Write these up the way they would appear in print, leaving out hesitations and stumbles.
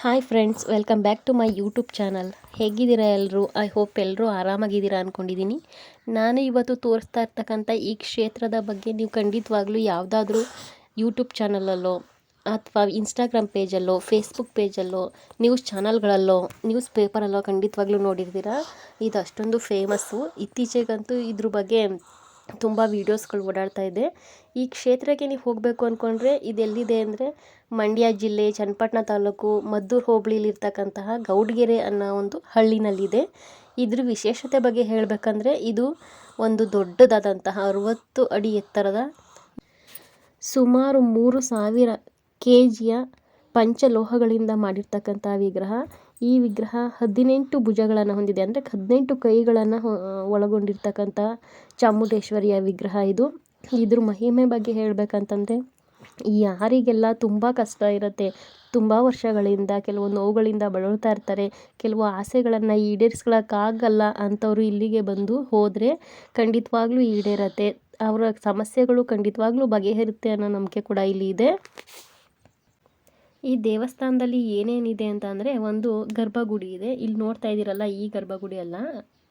Hi friends, welcome back to my YouTube channel. ಹೇಗಿದ್ದೀರಾ ಎಲ್ಲರೂ? I hope ಎಲ್ಲರೂ ಆರಾಮಾಗಿದ್ದೀರಾ ಅಂದ್ಕೊಂಡಿದ್ದೀನಿ. ನಾನು ಇವತ್ತು ತೋರಿಸ್ತಾ ಇರ್ತಕ್ಕಂಥ ಈ ಕ್ಷೇತ್ರದ ಬಗ್ಗೆ ನೀವು ಖಂಡಿತವಾಗ್ಲೂ ಯಾವುದಾದ್ರೂ ಯೂಟ್ಯೂಬ್ ಚಾನಲಲ್ಲೋ ಅಥವಾ ಇನ್ಸ್ಟಾಗ್ರಾಮ್ ಪೇಜಲ್ಲೋ, ಫೇಸ್ಬುಕ್ ಪೇಜಲ್ಲೋ, ನ್ಯೂಸ್ ಚಾನಲ್ಗಳಲ್ಲೋ, ನ್ಯೂಸ್ ಪೇಪರಲ್ಲೋ ಖಂಡಿತವಾಗ್ಲೂ ನೋಡಿರ್ತೀರಾ. ಇದು ಅಷ್ಟೊಂದು ಫೇಮಸ್ಸು. ಇತ್ತೀಚೆಗಂತೂ ಇದ್ರ ಬಗ್ಗೆ ತುಂಬ ವೀಡಿಯೋಸ್ಗಳು ಓಡಾಡ್ತಾ ಇದೆ. ಈ ಕ್ಷೇತ್ರಕ್ಕೆ ನೀವು ಹೋಗಬೇಕು ಅಂದ್ಕೊಂಡ್ರೆ ಇದೆಲ್ಲಿದೆ ಅಂದರೆ ಮಂಡ್ಯ ಜಿಲ್ಲೆ, ಚನ್ನಪಟ್ಟಣ ತಾಲೂಕು, ಮದ್ದೂರು ಹೋಬಳಿಲಿರ್ತಕ್ಕಂತಹ ಗೌಡಗೆರೆ ಅನ್ನೋ ಒಂದು ಹಳ್ಳಿನಲ್ಲಿದೆ. ಇದ್ರ ವಿಶೇಷತೆ ಬಗ್ಗೆ ಹೇಳಬೇಕಂದ್ರೆ ಇದು ಒಂದು ದೊಡ್ಡದಾದಂತಹ 60 ಅಡಿ ಎತ್ತರದ ಸುಮಾರು 3000 kgಯ ಪಂಚಲೋಹಗಳಿಂದ ಮಾಡಿರ್ತಕ್ಕಂಥ ವಿಗ್ರಹ. ಈ ವಿಗ್ರಹ 18 ಭುಜಗಳನ್ನು ಹೊಂದಿದೆ, ಅಂದರೆ 18 ಕೈಗಳನ್ನು ಒಳಗೊಂಡಿರ್ತಕ್ಕಂಥ ಚಾಮುಂಡೇಶ್ವರಿಯ ವಿಗ್ರಹ ಇದು. ಇದ್ರ ಮಹಿಮೆ ಬಗ್ಗೆ ಹೇಳಬೇಕಂತಂದರೆ ಯಾರಿಗೆಲ್ಲ ತುಂಬ ಕಷ್ಟ ಇರುತ್ತೆ, ತುಂಬ ವರ್ಷಗಳಿಂದ ಕೆಲವು ನೋವುಗಳಿಂದ ಬಳಲ್ತಾ ಇರ್ತಾರೆ, ಕೆಲವು ಆಸೆಗಳನ್ನು ಈಡೇರಿಸ್ಕೊಳ್ಳೋಕ್ಕಾಗಲ್ಲ ಅಂಥವ್ರು ಇಲ್ಲಿಗೆ ಬಂದು ಹೋದರೆ ಖಂಡಿತವಾಗ್ಲೂ ಈಡೇರತ್ತೆ. ಅವರ ಸಮಸ್ಯೆಗಳು ಖಂಡಿತವಾಗ್ಲೂ ಬಗೆಹರುತ್ತೆ ಅನ್ನೋ ನಂಬಿಕೆ ಕೂಡ ಇಲ್ಲಿ ಇದೆ. ಈ ದೇವಸ್ಥಾನದಲ್ಲಿ ಏನೇನಿದೆ ಅಂತ ಅಂದರೆ ಒಂದು ಗರ್ಭಗುಡಿ ಇದೆ. ಇಲ್ಲಿ ನೋಡ್ತಾ ಇದ್ದೀರಲ್ಲ, ಈ ಗರ್ಭಗುಡಿ ಅಲ್ಲ,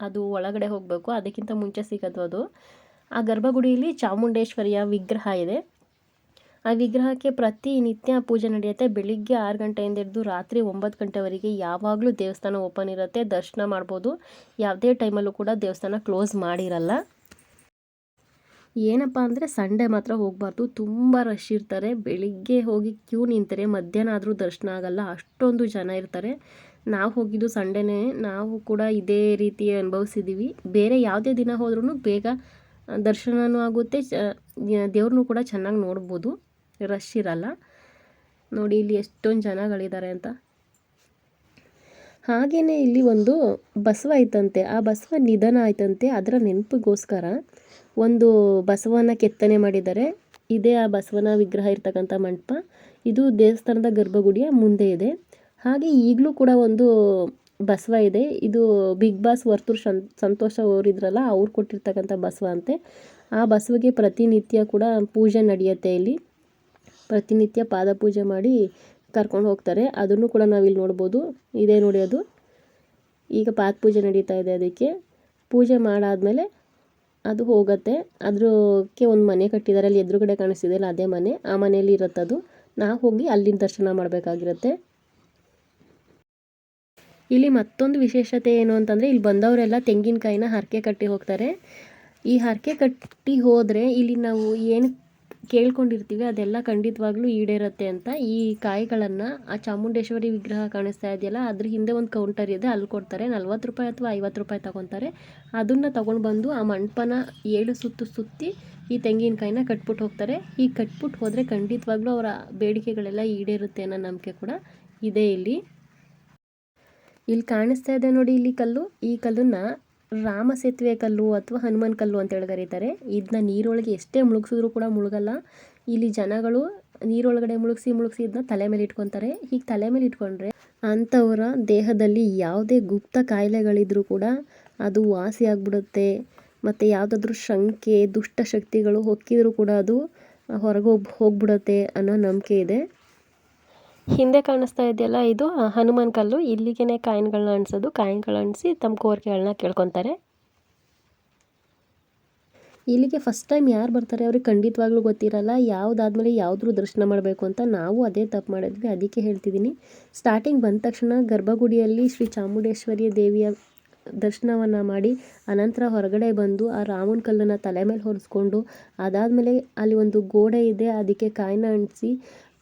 ಅದು ಒಳಗಡೆ ಹೋಗಬೇಕು, ಅದಕ್ಕಿಂತ ಮುಂಚೆ ಸಿಗೋದು ಅದು. ಆ ಗರ್ಭಗುಡಿಯಲ್ಲಿ ಚಾಮುಂಡೇಶ್ವರಿಯ ವಿಗ್ರಹ ಇದೆ. ಆ ವಿಗ್ರಹಕ್ಕೆ ಪ್ರತಿನಿತ್ಯ ಪೂಜೆ ನಡೆಯುತ್ತೆ. ಬೆಳಿಗ್ಗೆ 6 ಗಂಟೆಯಿಂದ ಹಿಡಿದು ರಾತ್ರಿ 9 ಗಂಟೆವರೆಗೆ ಯಾವಾಗಲೂ ದೇವಸ್ಥಾನ ಓಪನ್ ಇರುತ್ತೆ, ದರ್ಶನ ಮಾಡ್ಬೋದು. ಯಾವುದೇ ಟೈಮಲ್ಲೂ ಕೂಡ ದೇವಸ್ಥಾನ ಕ್ಲೋಸ್ ಮಾಡಿರಲ್ಲ. ಏನಪ್ಪ ಅಂದರೆ ಸಂಡೇ ಮಾತ್ರ ಹೋಗಬಾರ್ದು, ತುಂಬ ರಶ್ ಇರ್ತಾರೆ. ಬೆಳಿಗ್ಗೆ ಹೋಗಿ ಕ್ಯೂ ನಿಂತರೆ ಮಧ್ಯಾಹ್ನ ಆದರೂ ದರ್ಶನ ಆಗಲ್ಲ, ಅಷ್ಟೊಂದು ಜನ ಇರ್ತಾರೆ. ನಾವು ಹೋಗಿದ್ದು ಸಂಡೇನೇ, ನಾವು ಕೂಡ ಇದೇ ರೀತಿ ಅನುಭವಿಸಿದ್ದೀವಿ. ಬೇರೆ ಯಾವುದೇ ದಿನ ಹೋದ್ರೂ ಬೇಗ ದರ್ಶನವೂ ಆಗುತ್ತೆ, ದೇವ್ರನ್ನೂ ಕೂಡ ಚೆನ್ನಾಗಿ ನೋಡ್ಬೋದು, ರಶ್ ಇರಲ್ಲ. ನೋಡಿ ಇಲ್ಲಿ ಎಷ್ಟೊಂದು ಜನಗಳಿದ್ದಾರೆ ಅಂತ. ಹಾಗೆಯೇ ಇಲ್ಲಿ ಒಂದು ಬಸವ ಐತಂತೆ, ಆ ಬಸವ ನಿಧನ ಆಯ್ತಂತೆ. ಅದರ ನೆನಪಿಗೋಸ್ಕರ ಒಂದು ಬಸವನ ಕೆತ್ತನೆ ಮಾಡಿದ್ದಾರೆ. ಇದೇ ಆ ಬಸವನ ವಿಗ್ರಹ ಇರ್ತಕ್ಕಂಥ ಮಂಟಪ. ಇದು ದೇವಸ್ಥಾನದ ಗರ್ಭಗುಡಿಯ ಮುಂದೆ ಇದೆ. ಹಾಗೆ ಈಗಲೂ ಕೂಡ ಒಂದು ಬಸವ ಇದೆ. ಇದು ಬಿಗ್ ಬಾಸ್ ವರ್ತೂರು ಸಂತೋಷ್ ಅವರಿದ್ರಲ್ಲ, ಅವ್ರು ಕೊಟ್ಟಿರ್ತಕ್ಕಂಥ ಬಸವ ಅಂತೆ. ಆ ಬಸವಗೆ ಪ್ರತಿನಿತ್ಯ ಕೂಡ ಪೂಜೆ ನಡೆಯುತ್ತೆ. ಇಲ್ಲಿ ಪ್ರತಿನಿತ್ಯ ಪಾದ ಪೂಜೆ ಮಾಡಿ ಕರ್ಕೊಂಡು ಹೋಗ್ತಾರೆ. ಅದನ್ನು ಕೂಡ ನಾವಿಲ್ಲಿ ನೋಡ್ಬೋದು. ಇದೇ ನೋಡಿ, ಅದು ಈಗ ಪಾದ ಪೂಜೆ ನಡೀತಾ ಇದೆ. ಅದಕ್ಕೆ ಪೂಜೆ ಮಾಡಾದಮೇಲೆ ಅದು ಹೋಗುತ್ತೆ. ಅದಕ್ಕೆ ಒಂದು ಮನೆ ಕಟ್ಟಿದ್ದಾರೆ, ಅಲ್ಲಿ ಎದುರುಗಡೆ ಕಾಣಿಸ್ತಿದೆ ಅಲ್ಲ, ಅದೇ ಮನೆ. ಆ ಮನೆಯಲ್ಲಿ ಇರುತ್ತದು. ನಾವು ಹೋಗಿ ಅಲ್ಲಿನ ದರ್ಶನ ಮಾಡಬೇಕಾಗಿರುತ್ತೆ. ಇಲ್ಲಿ ಮತ್ತೊಂದು ವಿಶೇಷತೆ ಏನು ಅಂತಂದರೆ, ಇಲ್ಲಿ ಬಂದವರೆಲ್ಲ ತೆಂಗಿನಕಾಯಿನ ಹರಕೆ ಕಟ್ಟಿ ಹೋಗ್ತಾರೆ. ಈ ಹರಕೆ ಕಟ್ಟಿ ಹೋದರೆ ಇಲ್ಲಿ ನಾವು ಏನು ಕೇಳ್ಕೊಂಡಿರ್ತೀವಿ ಅದೆಲ್ಲ ಖಂಡಿತವಾಗ್ಲೂ ಈಡೇರುತ್ತೆ ಅಂತ. ಈ ಕಾಯಿಗಳನ್ನು ಆ ಚಾಮುಂಡೇಶ್ವರಿ ವಿಗ್ರಹ ಕಾಣಿಸ್ತಾ ಇದೆಯಲ್ಲ, ಅದ್ರ ಹಿಂದೆ ಒಂದು ಕೌಂಟರ್ ಇದೆ, ಅಲ್ಲಿ ಕೊಡ್ತಾರೆ. 40 ರೂಪಾಯಿ ಅಥವಾ 50 ರೂಪಾಯಿ ತಗೊತಾರೆ. ಅದನ್ನು ತೊಗೊಂಡು ಬಂದು ಆ ಮಂಟಪನ 7 ಸುತ್ತು ಸುತ್ತಿ ಈ ತೆಂಗಿನಕಾಯಿನ ಕಟ್ಬಿಟ್ಟು ಹೋಗ್ತಾರೆ. ಈ ಕಟ್ಬಿಟ್ಟು ಹೋದರೆ ಖಂಡಿತವಾಗ್ಲೂ ಅವರ ಬೇಡಿಕೆಗಳೆಲ್ಲ ಈಡೇರುತ್ತೆ ಅನ್ನೋ ನಂಬಿಕೆ ಕೂಡ ಇದೆ ಇಲ್ಲಿ. ಇಲ್ಲಿ ಕಾಣಿಸ್ತಾ ಇದೆ ನೋಡಿ, ಇಲ್ಲಿ ಕಲ್ಲು. ಈ ಕಲ್ಲನ್ನು ರಾಮ ಸೇತುವೆ ಕಲ್ಲು ಅಥವಾ ಹನುಮಾನ್ ಕಲ್ಲು ಅಂತೇಳಿ ಕರೀತಾರೆ. ಇದನ್ನ ನೀರೊಳಗೆ ಎಷ್ಟೇ ಮುಳುಗಿಸಿದ್ರು ಕೂಡ ಮುಳುಗಲ್ಲ. ಇಲ್ಲಿ ಜನಗಳು ನೀರೊಳಗಡೆ ಮುಳುಗಿಸಿ ಇದನ್ನ ತಲೆ ಮೇಲೆ ಇಟ್ಕೊತಾರೆ. ಹೀಗೆ ತಲೆ ಮೇಲೆ ಇಟ್ಕೊಂಡ್ರೆ ಅಂಥವರ ದೇಹದಲ್ಲಿ ಯಾವುದೇ ಗುಪ್ತ ಕಾಯಿಲೆಗಳಿದ್ರೂ ಕೂಡ ಅದು ವಾಸಿ ಆಗಿಬಿಡುತ್ತೆ. ಮತ್ತು ಯಾವುದಾದ್ರೂ ಶಂಕೆ, ದುಷ್ಟ ಶಕ್ತಿಗಳು ಹೊಕ್ಕಿದ್ರೂ ಕೂಡ ಅದು ಹೊರಗೆ ಹೋಗ್ಬಿಡುತ್ತೆ ಅನ್ನೋ ನಂಬಿಕೆ ಇದೆ. ಹಿಂದೆ ಕಾಣಿಸ್ತಾ ಇದೆಯಲ್ಲ, ಇದು ಹನುಮಾನ್ ಕಲ್ಲು. ಇಲ್ಲಿಗೆ ಕಾಯಿನ್ಗಳನ್ನ ಅಣಿಸೋದು, ಕಾಯಿನ್ಗಳನ್ನ ಅಣಿಸಿ ತಮ್ಮ ಕೋರಿಕೆಗಳನ್ನ ಕೇಳ್ಕೊತಾರೆ. ಇಲ್ಲಿಗೆ ಫಸ್ಟ್ ಟೈಮ್ ಯಾರು ಬರ್ತಾರೆ ಅವ್ರಿಗೆ ಖಂಡಿತವಾಗ್ಲೂ ಗೊತ್ತಿರಲ್ಲ ಯಾವುದಾದ್ಮೇಲೆ ಯಾವುದ್ರ ದರ್ಶನ ಮಾಡಬೇಕು ಅಂತ. ನಾವು ಅದೇ ತಪ್ಪು ಮಾಡಿದ್ವಿ, ಅದಕ್ಕೆ ಹೇಳ್ತಿದ್ದೀನಿ. ಸ್ಟಾರ್ಟಿಂಗ್ ಬಂದ ತಕ್ಷಣ ಗರ್ಭಗುಡಿಯಲ್ಲಿ ಶ್ರೀ ಚಾಮುಂಡೇಶ್ವರಿ ದೇವಿಯ ದರ್ಶನವನ್ನು ಮಾಡಿ ಅನಂತರ ಹೊರಗಡೆ ಬಂದು ಆ ರಾಮನ ಕಲ್ಲನ್ನು ತಲೆ ಮೇಲೆ ಹೊರಿಸ್ಕೊಂಡು, ಅದಾದಮೇಲೆ ಅಲ್ಲಿ ಒಂದು ಗೋಡೆ ಇದೆ, ಅದಕ್ಕೆ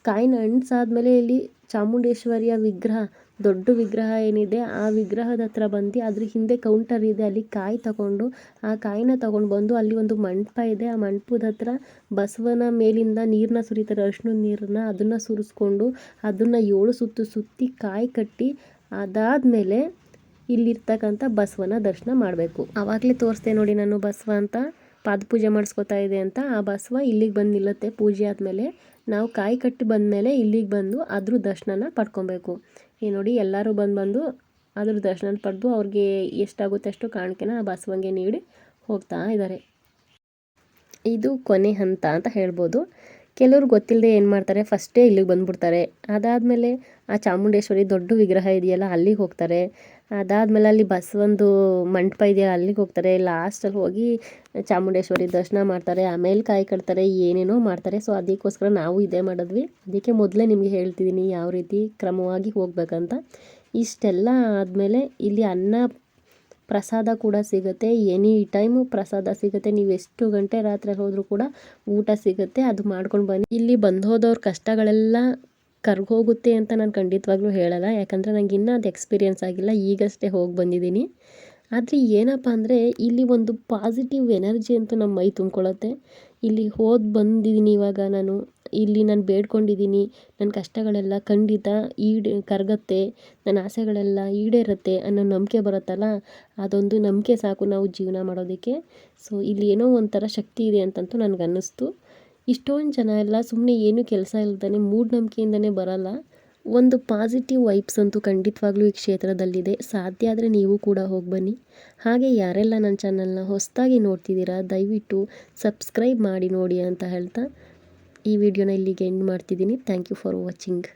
ಕಾಯಿನ ಅಂಟಿಸಾದ್ಮೇಲೆ ಇಲ್ಲಿ ಚಾಮುಂಡೇಶ್ವರಿಯ ವಿಗ್ರಹ, ದೊಡ್ಡ ವಿಗ್ರಹ ಏನಿದೆ ಆ ವಿಗ್ರಹದ ಹತ್ರ ಬಂದು ಅದ್ರ ಹಿಂದೆ ಕೌಂಟರ್ ಇದೆ, ಅಲ್ಲಿ ಕಾಯಿ ತಗೊಂಡು ಆ ಕಾಯಿನ ತಗೊಂಡು ಬಂದು ಅಲ್ಲಿ ಒಂದು ಮಂಟಪ ಇದೆ, ಆ ಮಂಟಪದ ಹತ್ರ ಬಸವನ ಮೇಲಿಂದ ನೀರನ್ನ ಸುರಿತಾರೆ, ಅರಿಶಿಣದ ನೀರನ್ನ. ಅದನ್ನು ಸುರಿಸ್ಕೊಂಡು ಅದನ್ನು 7 ಸುತ್ತು ಸುತ್ತಿ ಕಾಯಿ ಕಟ್ಟಿ ಅದಾದಮೇಲೆ ಇಲ್ಲಿರ್ತಕ್ಕಂಥ ಬಸವನ ದರ್ಶನ ಮಾಡಬೇಕು. ಆವಾಗಲೇ ತೋರಿಸ್ದೆ ನೋಡಿ ನಾನು ಬಸವ ಅಂತ, ಪಾದ ಪೂಜೆ ಮಾಡಿಸ್ಕೊತಾ ಇದೆ ಅಂತ. ಆ ಬಸವ ಇಲ್ಲಿಗೆ ಬಂದು ನಿಲ್ಲುತ್ತೆ. ಪೂಜೆ ಆದಮೇಲೆ ನಾವು ಕಾಯಿ ಕಟ್ಟಿ ಬಂದಮೇಲೆ ಇಲ್ಲಿಗೆ ಬಂದು ಅದ್ರ ದರ್ಶನನ ಪಡ್ಕೊಬೇಕು. ಈ ನೋಡಿ, ಎಲ್ಲರೂ ಬಂದು ಅದ್ರ ದರ್ಶನ ಪಡೆದು ಅವ್ರಿಗೆ ಎಷ್ಟಾಗುತ್ತೆ ಅಷ್ಟು ಕಾಣಿಕೆನ ಆ ಬಸವಂಗೆ ನೀಡಿ ಹೋಗ್ತಾ ಇದ್ದಾರೆ. ಇದು ಕೊನೆ ಹಂತ ಅಂತ ಹೇಳ್ಬೋದು. ಕೆಲವ್ರು ಗೊತ್ತಿಲ್ಲದೆ ಏನು ಮಾಡ್ತಾರೆ, ಫಸ್ಟೇ ಇಲ್ಲಿಗೆ ಬಂದುಬಿಡ್ತಾರೆ. ಅದಾದಮೇಲೆ ಆ ಚಾಮುಂಡೇಶ್ವರಿ ದೊಡ್ಡ ವಿಗ್ರಹ ಇದೆಯಲ್ಲ ಅಲ್ಲಿಗೆ ಹೋಗ್ತಾರೆ. ಅದಾದಮೇಲೆ ಅಲ್ಲಿ ಬಸವಂದು ಮಂಟಪ ಇದೆಯಲ್ಲ ಅಲ್ಲಿಗೆ ಹೋಗ್ತಾರೆ. ಲಾಸ್ಟಲ್ಲಿ ಹೋಗಿ ಚಾಮುಂಡೇಶ್ವರಿ ದರ್ಶನ ಮಾಡ್ತಾರೆ. ಆಮೇಲೆ ಕಾಯಿ ಕಟ್ತಾರೆ, ಏನೇನೋ ಮಾಡ್ತಾರೆ. ಸೊ ಅದಕ್ಕೋಸ್ಕರ ನಾವು ಇದೇ ಮಾಡಿದ್ವಿ. ಅದಕ್ಕೆ ಮೊದಲೇ ನಿಮಗೆ ಹೇಳ್ತಿದ್ದೀನಿ ಯಾವ ರೀತಿ ಕ್ರಮವಾಗಿ ಹೋಗ್ಬೇಕಂತ. ಇಷ್ಟೆಲ್ಲ ಆದಮೇಲೆ ಇಲ್ಲಿ ಅನ್ನ ಪ್ರಸಾದ ಕೂಡ ಸಿಗುತ್ತೆ. ಎನಿ ಟೈಮು ಪ್ರಸಾದ ಸಿಗುತ್ತೆ. ನೀವು ಎಷ್ಟು ಗಂಟೆ ರಾತ್ರಿ ಹೋದರೂ ಕೂಡ ಊಟ ಸಿಗುತ್ತೆ. ಅದು ಮಾಡ್ಕೊಂಡು ಬನ್ನಿ. ಇಲ್ಲಿ ಬಂದು ಹೋದವ್ರ ಕಷ್ಟಗಳೆಲ್ಲ ಕರ್ಗೋಗುತ್ತೆ ಅಂತ ನಾನು ಖಂಡಿತವಾಗ್ಲೂ ಹೇಳಲ್ಲ. ಯಾಕಂದರೆ ನಂಗೆ ಇನ್ನೂ ಅದು ಎಕ್ಸ್ಪೀರಿಯೆನ್ಸ್ ಆಗಿಲ್ಲ, ಈಗಷ್ಟೇ ಹೋಗಿ ಬಂದಿದ್ದೀನಿ. ಆದರೆ ಏನಪ್ಪ ಅಂದರೆ ಇಲ್ಲಿ ಒಂದು ಪಾಸಿಟಿವ್ ಎನರ್ಜಿ ಅಂತೂ ನಮ್ಮ ಮೈ ತುಂಬ್ಕೊಳ್ಳುತ್ತೆ. ಇಲ್ಲಿ ಬಂದಿದ್ದೀನಿ ಇವಾಗ ನಾನು. ಇಲ್ಲಿ ನಾನು ಬೇಡ್ಕೊಂಡಿದ್ದೀನಿ, ನನ್ನ ಕಷ್ಟಗಳೆಲ್ಲ ಖಂಡಿತ ಕರಗುತ್ತೆ, ನನ್ನ ಆಸೆಗಳೆಲ್ಲ ಈಡೇರುತ್ತೆ ಅನ್ನೋ ನಂಬಿಕೆ ಬರುತ್ತಲ್ಲ, ಅದೊಂದು ನಂಬಿಕೆ ಸಾಕು ನಾವು ಜೀವನ ಮಾಡೋದಕ್ಕೆ. ಸೊ ಇಲ್ಲಿ ಏನೋ ಒಂಥರ ಶಕ್ತಿ ಇದೆ ಅಂತಂತೂ ನನಗನ್ನಿಸ್ತು. ಇಷ್ಟೊಂದು ಜನ ಎಲ್ಲ ಸುಮ್ಮನೆ ಏನೂ ಕೆಲಸ ಇಲ್ದೇ ಮೂಢನಂಬಿಕೆಯಿಂದನೇ ಬರಲ್ಲ. ಒಂದು ಪಾಸಿಟಿವ್ ವೈಬ್ಸ್ ಅಂತೂ ಖಂಡಿತವಾಗ್ಲೂ ಈ ಕ್ಷೇತ್ರದಲ್ಲಿದೆ. ಸಾಧ್ಯ ಆದರೆ ನೀವು ಕೂಡ ಹೋಗಿ ಬನ್ನಿ. ಹಾಗೆ ಯಾರೆಲ್ಲ ನನ್ನ ಚಾನಲ್ನ ಹೊಸದಾಗಿ ನೋಡ್ತಿದ್ದೀರಾ ದಯವಿಟ್ಟು ಸಬ್ಸ್ಕ್ರೈಬ್ ಮಾಡಿ ನೋಡಿ ಅಂತ ಹೇಳ್ತಾ ಈ ವಿಡಿಯೋನ ಇಲ್ಲಿಗೆ ಎಂಡ್ ಮಾಡ್ತಿದ್ದೀನಿ. Thank you for watching.